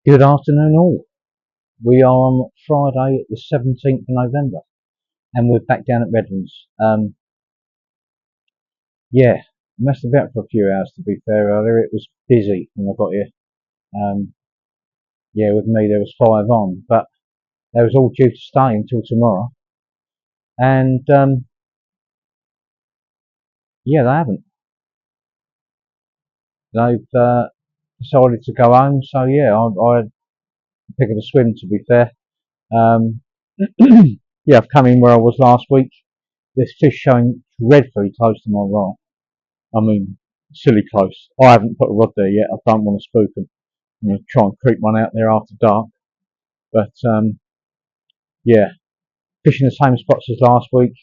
Good afternoon, all. We are on Friday, the 17th of November, and we're back down at Redlands. Yeah, messed about for a few hours to be fair earlier. It was busy when I got here. Um, yeah, with me there was five on, but they was all due to stay until tomorrow, and yeah, they haven't. They've decided to go home, so yeah, I had a pick of a swim to be fair. Um, yeah, I've come in where I was last week. There's fish showing dreadfully close to my right. I mean, silly close. I haven't put a rod there yet. I don't want to spook them. I'm going to try and creep one out there after dark. But yeah, fishing the same spots as last week.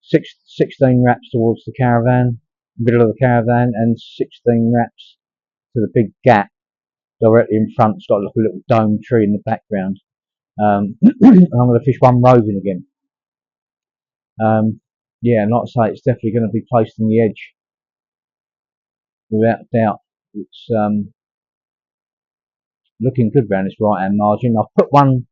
16 wraps towards the caravan, middle of the caravan, and 16 wraps to the big gap directly in front. It's got like a little dome tree in the background. And I'm going to fish one roving again. Yeah, and like I say, it's definitely going to be placed on the edge without doubt. It's looking good round this right hand margin. I've put one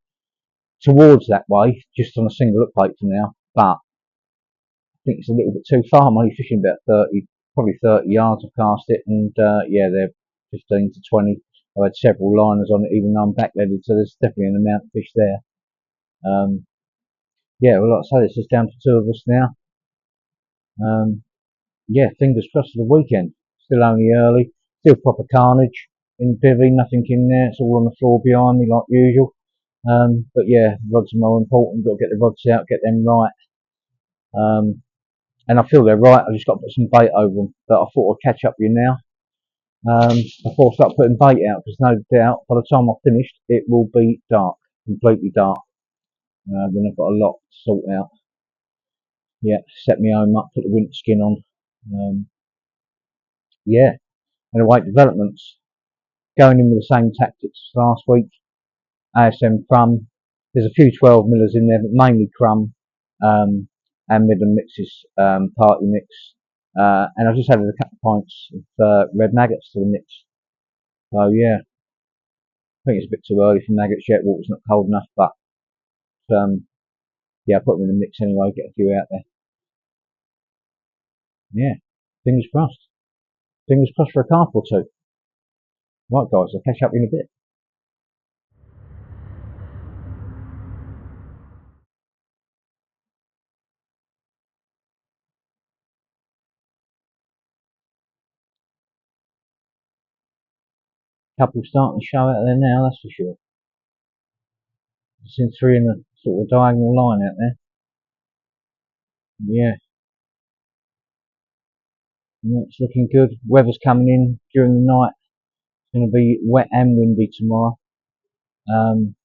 towards that way, just on a single hook plate for now, but I think it's a little bit too far. I'm only fishing about 30, probably 30 yards. I've cast it, and yeah, they're 15 to 20. I've had several liners on it, even though I'm backleaded, so there's definitely an amount of fish there. Um, yeah, well, like I say, it's just down to two of us now. Yeah, fingers crossed for the weekend. Still only early, still proper carnage in Bivvy, nothing in there. It's all on the floor behind me like usual. But yeah, rods are more important. Got to get the rods out, get them right. And I feel they're right. I just got to put some bait over them. But I thought I'd catch up with you now before I start putting bait out, because no doubt by the time I've finished, it will be dark, completely dark. Then I've got a lot to sort out. Yeah, set my home up, put the winter skin on. Yeah, and await developments. Going in with the same tactics as last week. ASM crumb. There's a few 12 millers in there, but mainly crumb um, and Midland mixes, party mix. And I've just added a couple of pints of red maggots to the mix. So yeah, I think it's a bit too early for maggots yet. Water's not cold enough, but yeah, I put them in the mix anyway. Get a few out there. Yeah, fingers crossed. Fingers crossed for a carp or two. Right, guys, I'll catch up in a bit. Couple starting to show out there now, that's for sure. I've seen three in a sort of diagonal line out there. Yeah, yeah, it's looking good. Weather's coming in during the night. It's going to be wet and windy tomorrow. Um,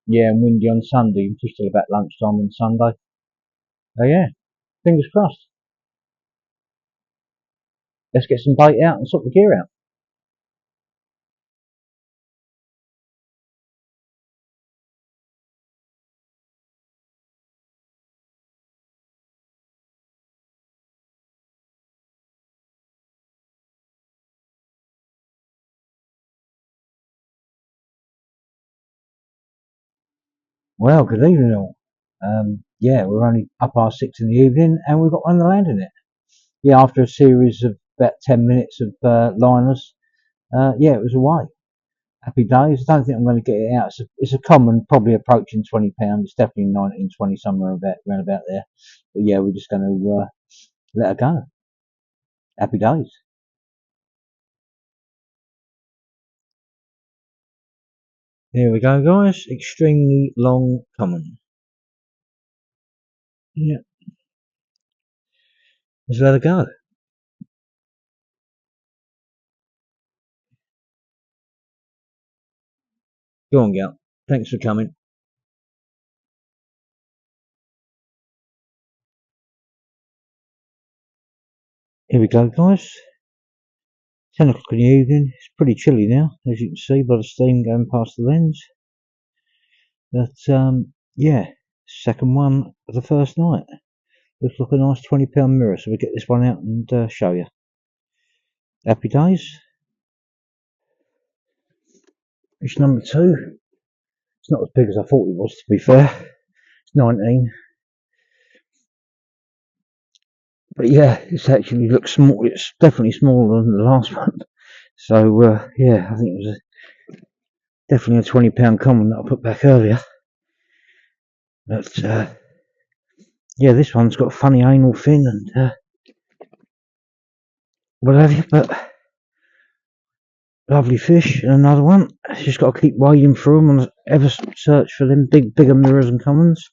yeah, and windy on Sunday. Just till about lunchtime on Sunday. So yeah, fingers crossed. Let's get some bait out and sort the gear out. Well, good evening all. Yeah, we're only up past 6 in the evening and we've got one on the landing it. Yeah, after a series of about 10 minutes of liners, yeah, it was away. Happy days. I don't think I'm going to get it out. It's a common, probably approaching £20. It's definitely 19, 20, somewhere around about there. But yeah, we're just going to let her go. Happy days. Here we go, guys. Extremely long common. Yeah, let's let her go. Go on, Gal. Thanks for coming. Here we go, guys. 10 o'clock in the evening. It's pretty chilly now, as you can see by the steam going past the lens. But yeah, second one of the first night. Looks like a nice £20 mirror, so we'll get this one out and show you. Happy days. Fish number 2. It's not as big as I thought it was, to be fair. It's 19. But yeah, it's actually looks small. It's definitely smaller than the last one. So yeah, I think it was definitely a £20 common that I put back earlier. But yeah, this one's got a funny anal fin and what have you. But lovely fish. And another one. Just got to keep wading through them and ever search for them bigger mirrors and commons.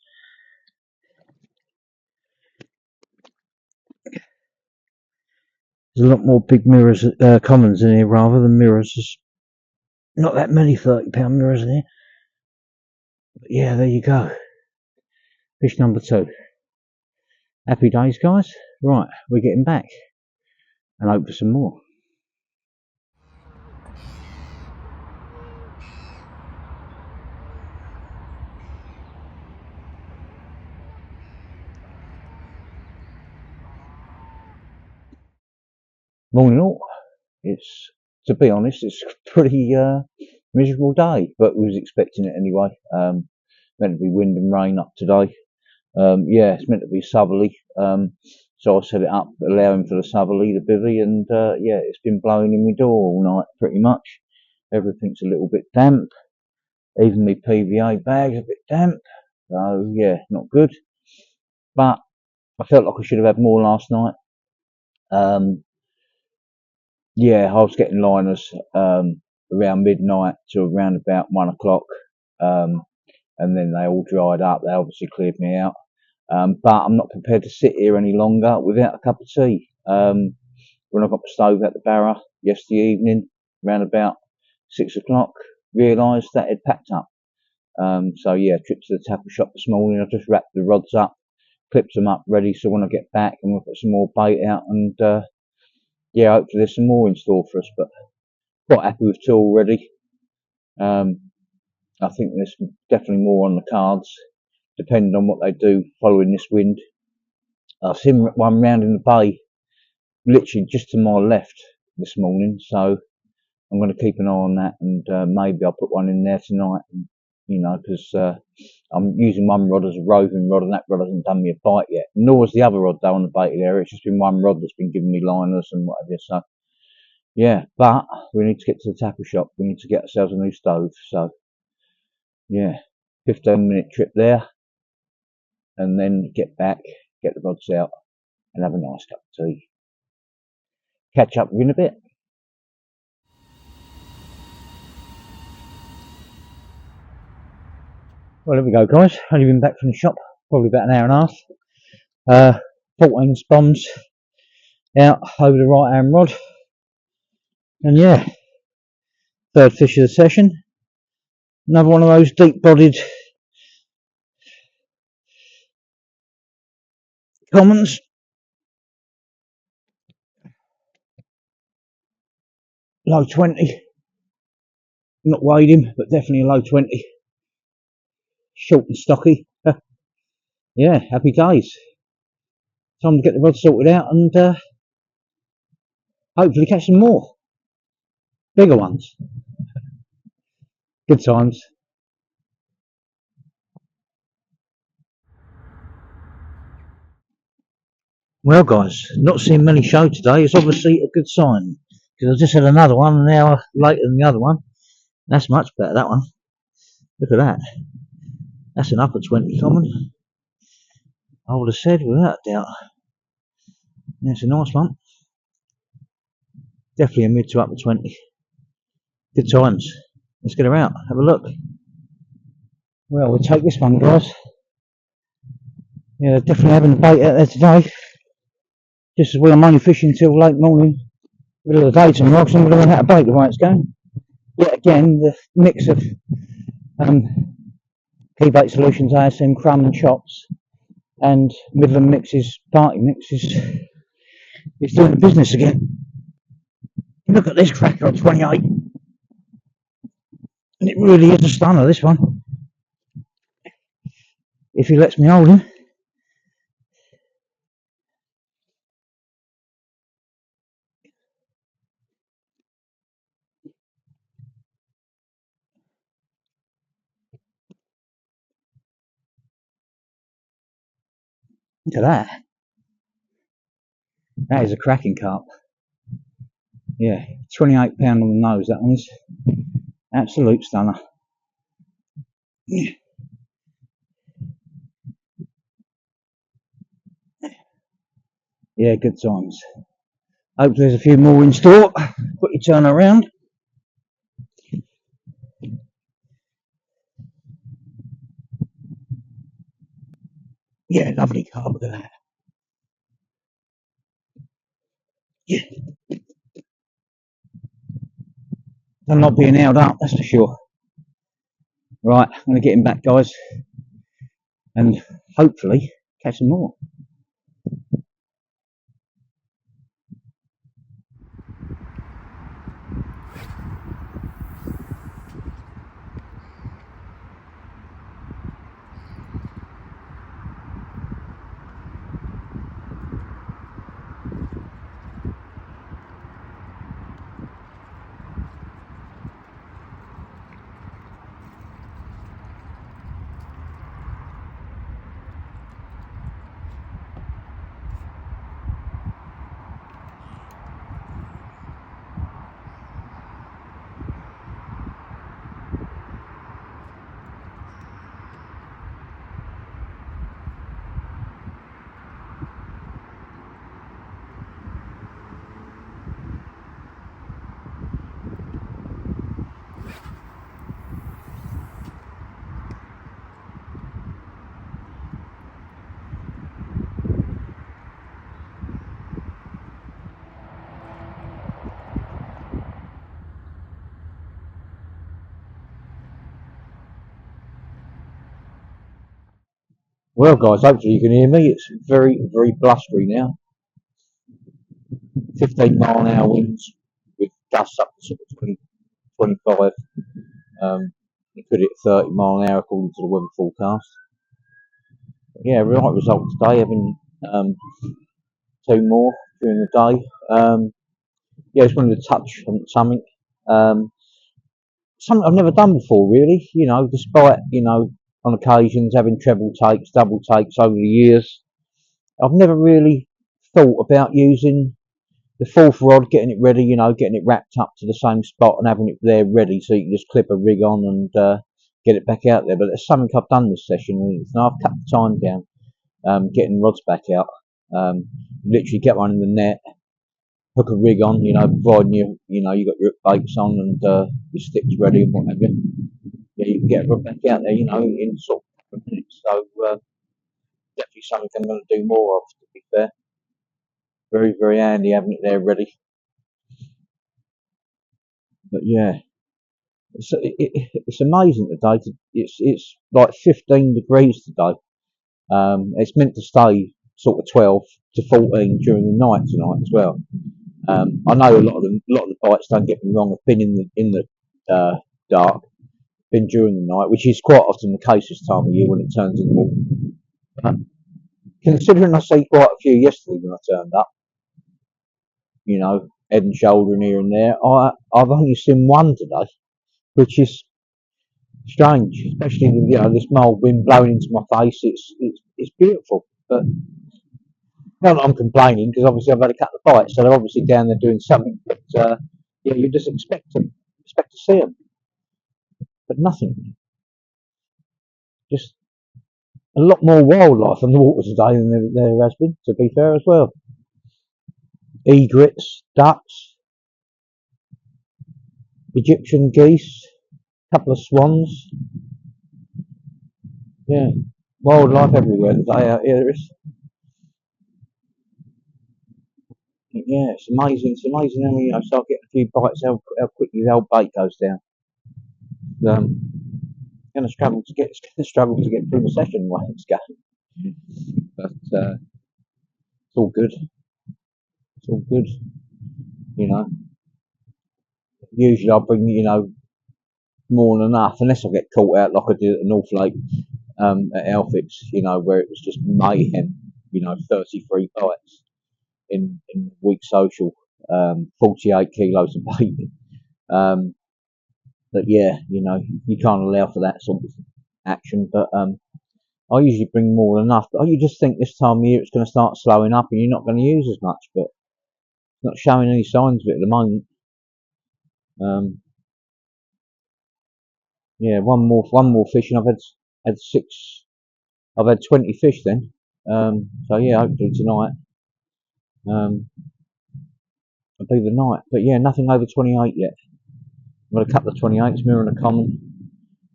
There's a lot more big mirrors, commons in here rather than mirrors. There's not that many £30 mirrors in here. But yeah, there you go. Fish number 2. Happy days, guys. Right, we're getting back and hope for some more. Morning all. It's, to be honest, it's a pretty miserable day, but we was expecting it anyway. Meant to be wind and rain up today. Yeah, it's meant to be southerly. So I set it up, allowing for the southerly, the bivvy, and yeah, it's been blowing in my door all night, pretty much. Everything's a little bit damp. Even my PVA bag's a bit damp. So yeah, not good. But I felt like I should have had more last night. Yeah, I was getting liners around midnight to around about 1 o'clock, and then they all dried up. They obviously cleared me out. But I'm not prepared to sit here any longer without a cup of tea. When I got the stove at the barra yesterday evening, around about 6 o'clock, realised that it packed up. So yeah, trip to the tackle shop this morning. I just wrapped the rods up, clipped them up ready, so when I get back, I'm gonna put some more bait out, and yeah, hopefully there's some more in store for us. But quite happy with 2 already. I think there's definitely more on the cards, depending on what they do following this wind. I've seen one round in the bay, literally just to my left this morning, so I'm going to keep an eye on that, and maybe I'll put one in there tonight. You know, because I'm using one rod as a roving rod, and that rod hasn't done me a bite yet. Nor has the other rod though on the baited area. It's just been one rod that's been giving me liners and what have you. So yeah, but we need to get to the tackle shop. We need to get ourselves a new stove. So yeah, 15-minute trip there, and then get back, get the rods out, and have a nice cup of tea. Catch up with you in a bit. Well, there we go, guys. Only been back from the shop, probably about an hour and a half. 14 spoms out over the right hand rod, and yeah, 3rd fish of the session. Another one of those deep bodied commons. Low 20. Not weighed him, but definitely a low 20. Short and stocky. Yeah, happy days. Time to get the rod sorted out and hopefully catch some more. Bigger ones. Good times. Well, guys, not seeing many show today is obviously a good sign. Because I just had another one an hour later than the other one. That's much better, that one. Look at that. That's an upper 20 common. I would have said without a doubt. That's a nice one. Definitely a mid to upper 20. Good times. Let's get her out. Have a look. Well, we'll take this one, guys. Yeah, definitely having a bait out there today. Just as well I'm only fishing till late morning. Middle of the day tomorrow, so I'm going to run out of bait the way it's going. Yet again, the mix of Key Bait Solutions, ASM, Crumb and Chops, and Midland Mix's Party Mix is doing the business again. Look at this cracker on 28. And it really is a stunner, this one. If he lets me hold him. Look at that. That is a cracking carp. Yeah, £28 on the nose, that one is. Absolute stunner. Yeah, good times. Hope there's a few more in store. Quickly turn around. Yeah, lovely carp, look at that. Yeah, I'm not being held up, that's for sure. Right, I'm going to get him back, guys, and hopefully catch some more. Well, guys, hopefully you can hear me. It's very, very blustery now. 15-mile-an-hour winds with gusts up to sort of 20, 25. It could hit 30 mile an hour according to the weather forecast. But yeah, right result today, having two more during the day. Yeah, I just wanted to touch on something. Something I've never done before, really. You know, despite, on occasions having treble takes, double takes over the years, I've never really thought about using the fourth rod, getting it ready, getting it wrapped up to the same spot and having it there ready so you can just clip a rig on and get it back out there. But it's something I've done this session, and I've cut the time down, getting rods back out. Literally get one in the net, hook a rig on, providing you got your baits on and your sticks ready and what have you. Yeah, you can get a rod back out there, in sort of a couple of minutes. So definitely something I'm going to do more of, to be fair. Very, very handy having it there ready. But yeah, it's amazing today. It's like 15 degrees today. It's meant to stay sort of 12 to 14 during the night tonight as well. I know a lot of the bites, don't get me wrong, have been in the dark, been during the night, which is quite often the case this time of year when it turns in the morning. But considering I see quite a few yesterday when I turned up, head and shoulder and here and there, I've only seen one today, which is strange, especially with this mild wind blowing into my face. It's beautiful, but not that I'm complaining because obviously I've had a couple of bites, so they're obviously down there doing something. But yeah, you just expect to see them, but nothing. Just a lot more wildlife on the water today than there has been. To be fair, as well, egrets, ducks, Egyptian geese, a couple of swans. Yeah, wildlife everywhere today out here. There is. Yeah, it's amazing. It's amazing how many start getting a few bites, how quickly the old bait goes down. Going to struggle to get through the session while it's going, but it's all good. It's all good. You know, usually I bring more than enough, unless I get caught out like I did at the North Lake at Alfix, where it was just mayhem. 33 bites in week social, 48 kilos of bait. But yeah, you can't allow for that sort of action. But I usually bring more than enough, but you just think this time of year it's going to start slowing up and you're not going to use as much, but it's not showing any signs of it at the moment. Yeah, one more fish, and had six. I've had 20 fish then. So yeah, hopefully tonight will be the night. But yeah, nothing over 28 yet. I've got a couple of 28s, mirror and a common,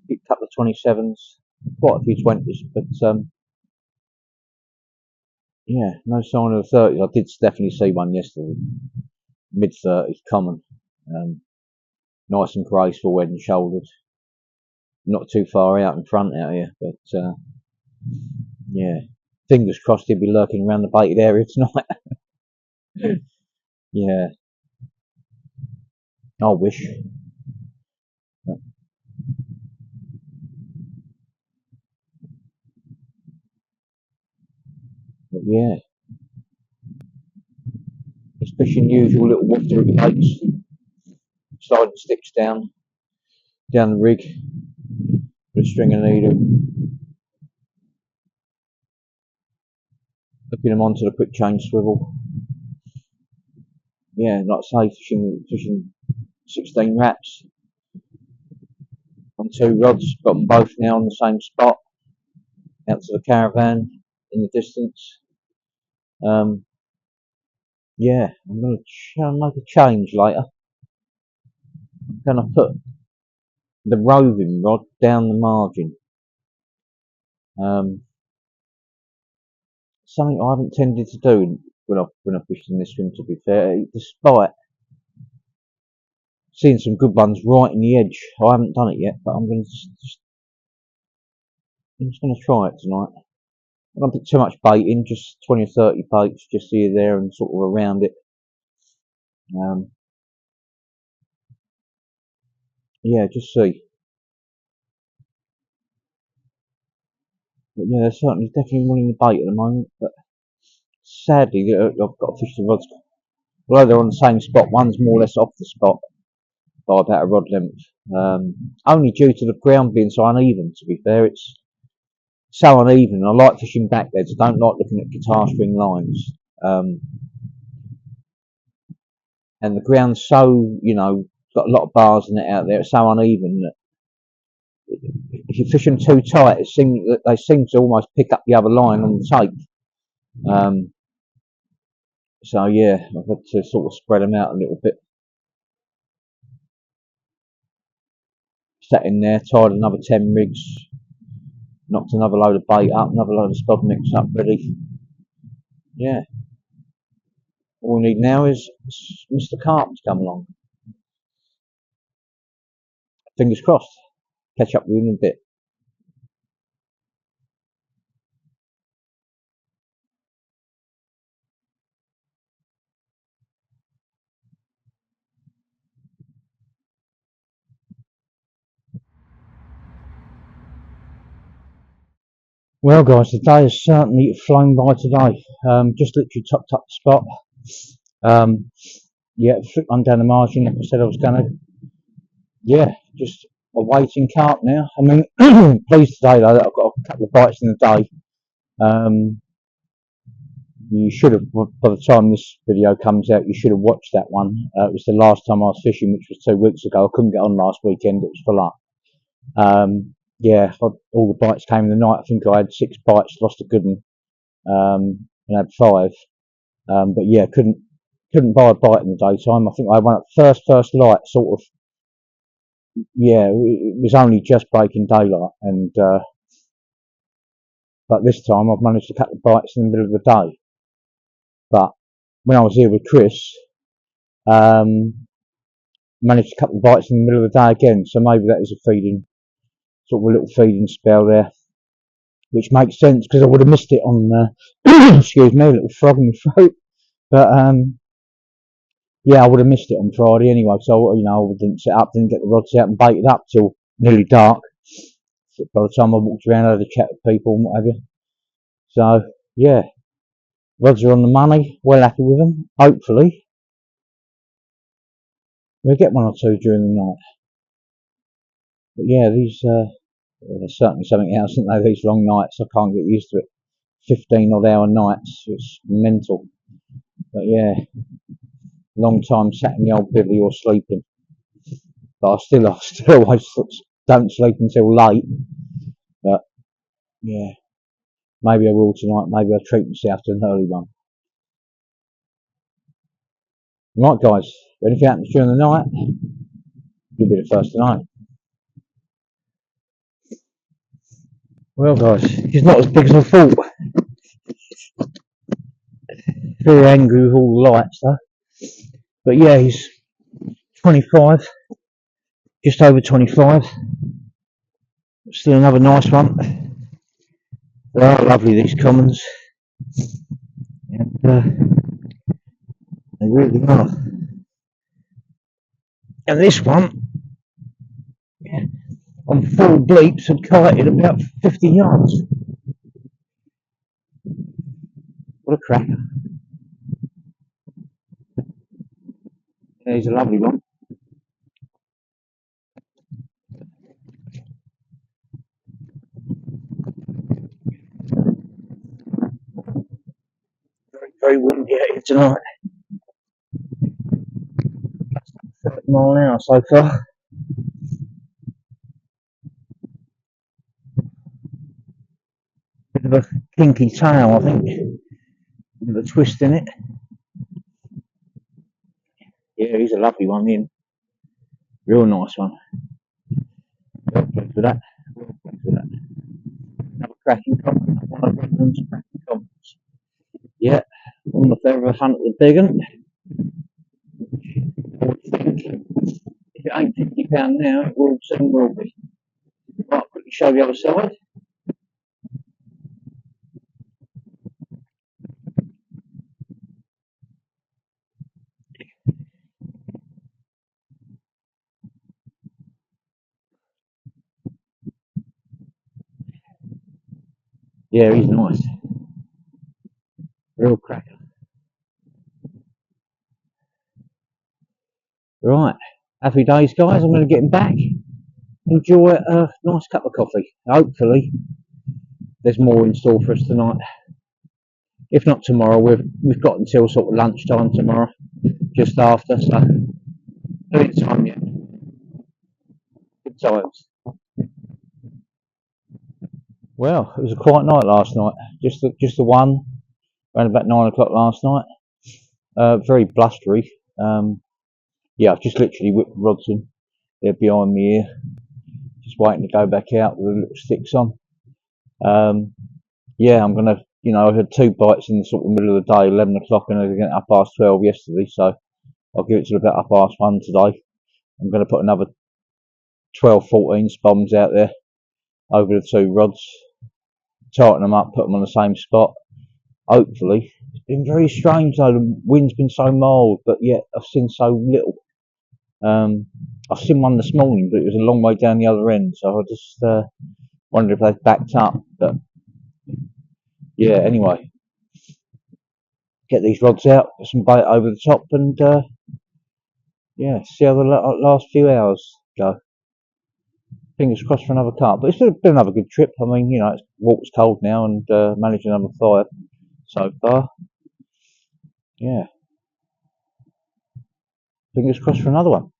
a couple of 27s, quite a few 20s, but yeah, no sign of the 30s. I did definitely see one yesterday, mid 30s, common, nice and graceful, head and shouldered, not too far out in front out here, but yeah, fingers crossed he'll be lurking around the baited area tonight. Yeah, I wish. But yeah, it's fishing usual little water baits, sliding sticks down the rig with a string and needle, hooking them onto the quick change swivel. Yeah, like I say, fishing 16 wraps on 2 rods. Got them both now on the same spot, out to the caravan in the distance. Yeah, I'm going to make a change later. I'm going to put the roving rod down the margin. Something I haven't tended to do when I fished in this swim, to be fair, despite seeing some good ones right in the edge. I haven't done it yet, but I'm just going to try it tonight. I don't put too much bait in, just 20 or 30 baits just here, there, and sort of around it. Yeah, just see. But yeah, there's certainly definitely running the bait at the moment, but sadly, I've got to fish the rods. Although they're on the same spot, one's more or less off the spot by about a rod length. Only due to the ground being so uneven, to be fair. It's so uneven. I like fishing backwards. I don't like looking at guitar string lines. And the ground's so, got a lot of bars in it out there. It's so uneven that if you fish them too tight, they seem to almost pick up the other line on the tape. So yeah, I've had to sort of spread them out a little bit. Sat in there, tied another 10 rigs, knocked another load of bait up, another load of spod mix up ready. Yeah. All we need now is Mr. Carp to come along. Fingers crossed. Catch up with him in a bit. Well, guys, the day has certainly flown by today. Just literally topped up the spot. Yeah, flipped one down the margin like I said I was going to. Yeah, just awaiting carp now. I mean, pleased today though that I've got a couple of bites in the day. You should have, by the time this video comes out, you should have watched that one. It was the last time I was fishing, which was 2 weeks ago. I couldn't get on last weekend, it was full up. Yeah, all the bites came in the night. I think I had 6 bites, lost a good one, and had 5. But yeah, couldn't buy a bite in the daytime. I think I went up first light, sort of. Yeah, it was only just breaking daylight, and but this time I've managed to catch the bites in the middle of the day. But when I was here with Chris, managed to cut the bites in the middle of the day again. So maybe that is a feeding, sort of a little feeding spell there, which makes sense because I would have missed it on. Excuse me, a little frog in the throat. But yeah, I would have missed it on Friday anyway. So I didn't set up, didn't get the rods out and baited up till nearly dark. So by the time I walked around, I had a chat with people and what have you. So yeah, rods are on the money. Well happy with them. Hopefully, we'll get 1 or 2 during the night. But yeah, these There's certainly something else, isn't there? These long nights, I can't get used to it. 15 odd hour nights, it's mental. But yeah, long time sat in the old bivvy or sleeping. But I still always don't sleep until late. But yeah, maybe I will tonight. Maybe I'll treat myself to an early one. Right, guys, if anything happens during the night, you'll be the first to know. Well, guys, he's not as big as I thought. Very angry with all the lights, though. But yeah, he's 25, just over 25. Still another nice one. They are lovely, these commons. And, they really are. And this one, on full bleeps, had kited about 50 yards. What a cracker. Yeah, he's a lovely one. Very, very windy out here tonight. 30 mile an hour so far. Bit of a kinky tail, I think. Bit of a twist in it. Yeah, he's a lovely one, him. Real nice one. Well pleased with that. Well pleased with that. Another cracking comment. One of Redlands cracking comments. Yeah, on the feather hunt at the big one. I would think if it ain't £50 now, it will soon will be. Right, quickly show the other side. Yeah, he's nice. Real cracker. Right, happy days, guys. I'm going to get him back. Enjoy a nice cup of coffee. Hopefully, there's more in store for us tonight. If not tomorrow, we've got until sort of lunchtime tomorrow, just after. So, good time yet. Good times. Well, it was a quiet night last night. Just the one, around about 9 o'clock last night. Very blustery. Yeah, I've just literally whipped the rods in. They're behind me here, just waiting to go back out with the little sticks on. Yeah, I'm gonna, I had 2 bites in the sort of middle of the day, 11 o'clock, and again at 12:30 yesterday. So I'll give it till about 1:30 today. I'm gonna put another 12, 14 spoms out there over the 2 rods, tighten them up, put them on the same spot. Hopefully, it's been very strange though. The wind's been so mild, but yet I've seen so little. I've seen one this morning, but it was a long way down the other end, so I just wondered if they've backed up. But yeah, anyway, get these rods out, put some bait over the top, and yeah, see how the last few hours go. Fingers crossed for another carp. But it's been another good trip. I mean, it's water's cold now, and managed another 5 so far. Yeah, fingers crossed for another one.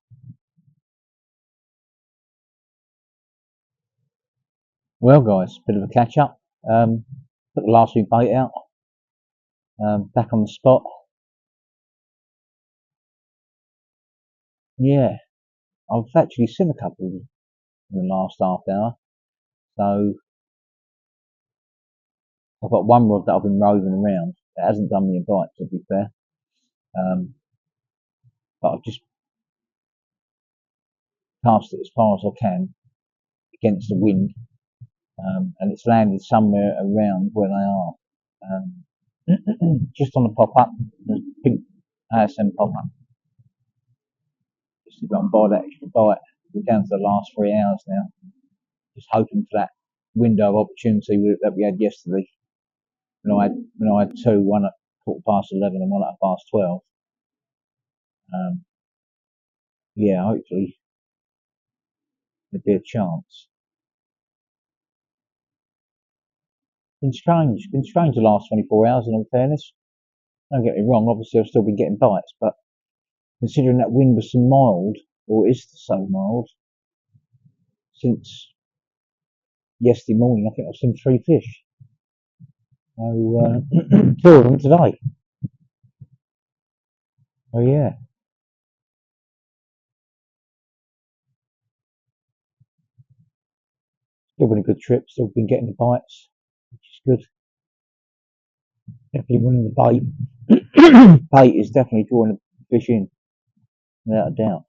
Well, guys, bit of a catch up. Put the last week bait out. Back on the spot. Yeah, I've actually seen a couple in the last half hour. So I've got one rod that I've been roving around. It hasn't done me a bite, to be fair. But I've just cast it as far as I can against the wind, and it's landed somewhere around where they are. Just on the pop up, there's a pink ASM pop up. Just to go and buy that extra bite. We're down to the last 3 hours now. Just hoping for that window of opportunity that we had yesterday. When I had 2, one at 11:15 and one at 12:30. Yeah, hopefully there'd be a chance. Been strange the last 24 hours, in all fairness. Don't get me wrong, obviously I've still been getting bites, but considering that wind was so mild, or is so mild, since yesterday morning, I think I've seen 3 fish. So, 2 of them today. Oh yeah, still been a good trip, still been getting the bites, which is good. Definitely winning the bait. Bait is definitely drawing the fish in, without a doubt.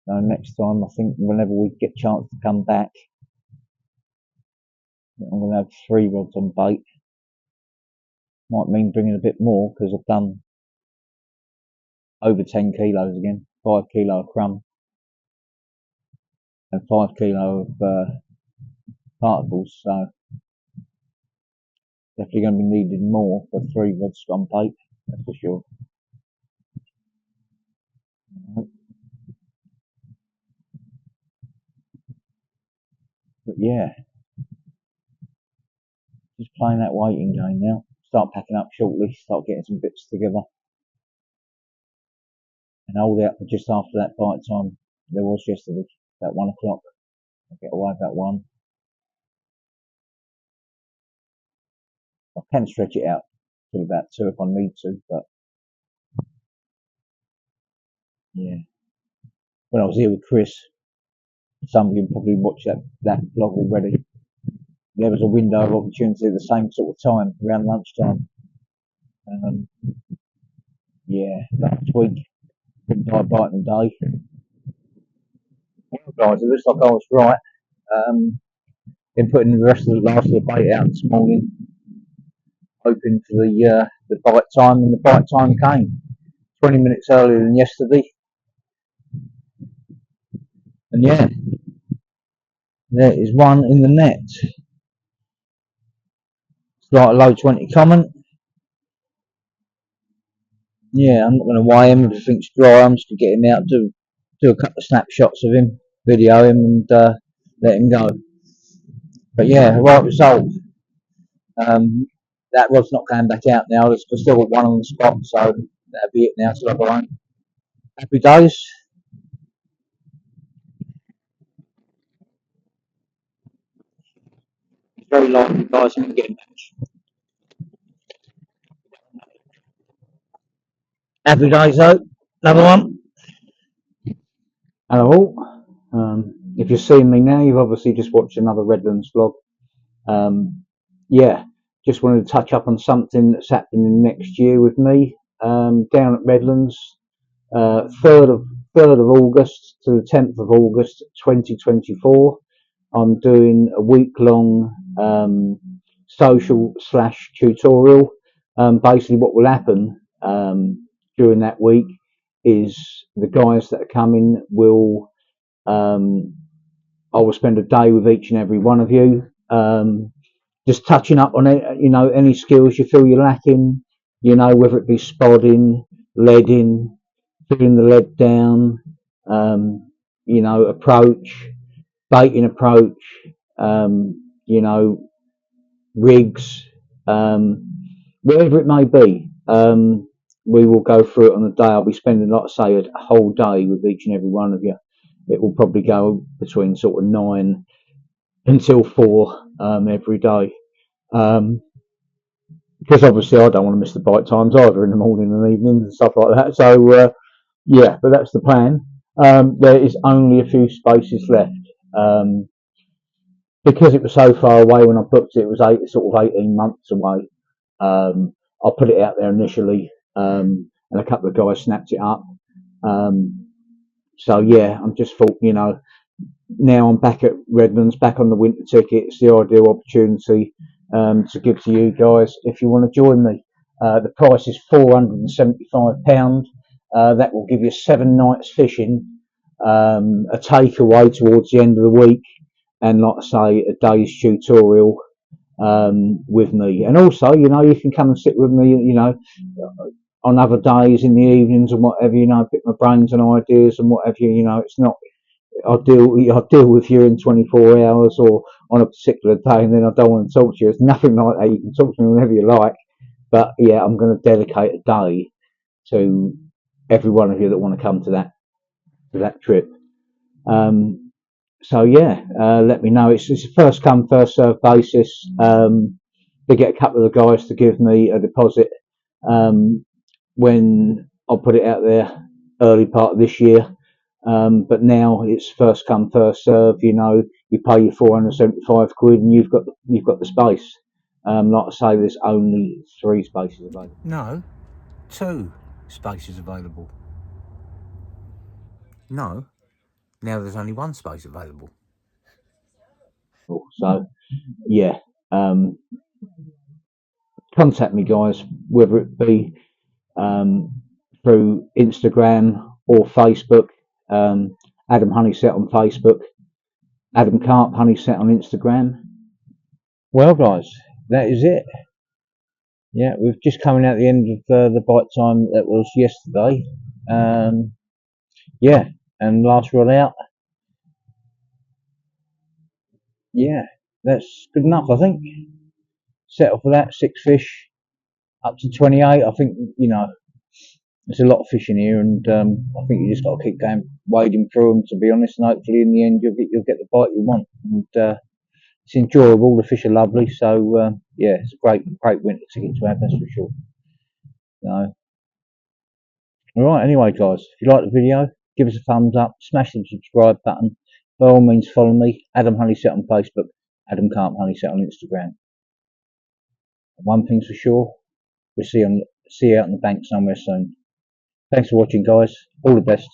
So next time, I think whenever we get a chance to come back, I'm going to have 3 rods on bait. Might mean bringing a bit more because I've done over 10 kilos again. 5 kilo of crumb and 5 kilo of particles. So definitely going to be needing more for 3 rods on bait. That's for sure. But yeah, just playing that waiting game now. Start packing up shortly. Start getting some bits together. And hold out for just after that bite time there was yesterday, about 1 o'clock. I'll get away with that 1. I can stretch it out till about 2 if I need to, but yeah. When I was here with Chris, some of you probably watched that vlog already. There was a window of opportunity at the same sort of time, around lunchtime. Yeah, last week, couldn't die biting day. Well, guys, it looks like I was right. Been putting the rest of the last of the bait out this morning, hoping for the bite time, and the bite time came 20 minutes earlier than yesterday. And yeah, there is one in the net. It's like a low 20 comment. Yeah, I'm not going to weigh him. Everything's dry. I'm just going to get him out, do a couple of snapshots of him, video him, and let him go. But yeah, right result. That rod's not going back out now. We've still got 1 on the spot, so that'll be it now till I go home. Happy days. It's very likely, guys, I'm going to get him back. Happy days, though. Another one. Hello all. If you're seeing me now, you've obviously just watched another Redlands vlog. Yeah, just wanted to touch up on something that's happening next year with me down at Redlands. 3rd of August to the 10th of August 2024. I'm doing a week-long social / tutorial. Basically, what will happen during that week is the guys that are coming will I will spend a day with each and every one of you, just touching up on it, any skills you feel you're lacking, whether it be spodding, leading, putting the lead down, approach, baiting approach, rigs, whatever it may be. We will go through it on the day. I'll be spending, like I say, a whole day with each and every one of you. It will probably go between sort of 9 until 4 every day. Because obviously I don't want to miss the bite times either in the morning and evenings and stuff like that. So yeah, but that's the plan. There is only a few spaces left. Because it was so far away when I booked it, it was sort of 18 months away. I put it out there initially, and a couple of guys snapped it up. So yeah, I'm just thought, now I'm back at Redlands, back on the winter ticket. It's the ideal opportunity to give to you guys if you want to join me. The price is £475. That will give you 7 nights fishing, a takeaway towards the end of the week, and like I say, a day's tutorial with me. And also, you can come and sit with me, on other days in the evenings and whatever, pick my brains and ideas and whatever, it's not, deal with you in 24 hours or on a particular day, and then I don't want to talk to you. It's nothing like that. You can talk to me whenever you like, but yeah, I'm going to dedicate a day to every one of you that want to come to that trip. So yeah, let me know. It's a first come first served basis. They get a couple of the guys to give me a deposit when I put it out there early part of this year. But now it's first come first serve. You pay your 475 quid and you've got the space. Like I say, there's only 3 spaces available. No, 2 spaces available. No, now there's only 1 space available. So yeah, contact me, guys, whether it be through Instagram or Facebook. Adam Honeyset on Facebook, Adam Carp Honeyset on Instagram. Well, guys, that is it. Yeah, we've just coming out the end of the bite time that was yesterday. Yeah, and last rod out. Yeah, that's good enough, I think. Settle for that, 6 fish, up to 28. I think, there's a lot of fish in here, and I think you just got to keep going, wading through them, to be honest, and hopefully in the end you'll get the bite you want. And it's enjoyable. The fish are lovely, so yeah, it's a great winter ticket to have, that's for sure. So, all right. Anyway, guys, if you like the video, give us a thumbs up, smash the subscribe button. By all means, follow me, Adam Honeyset on Facebook, Adam Carp Honeyset on Instagram. One thing's for sure, we'll see you out on the bank somewhere soon. Thanks for watching, guys. All the best.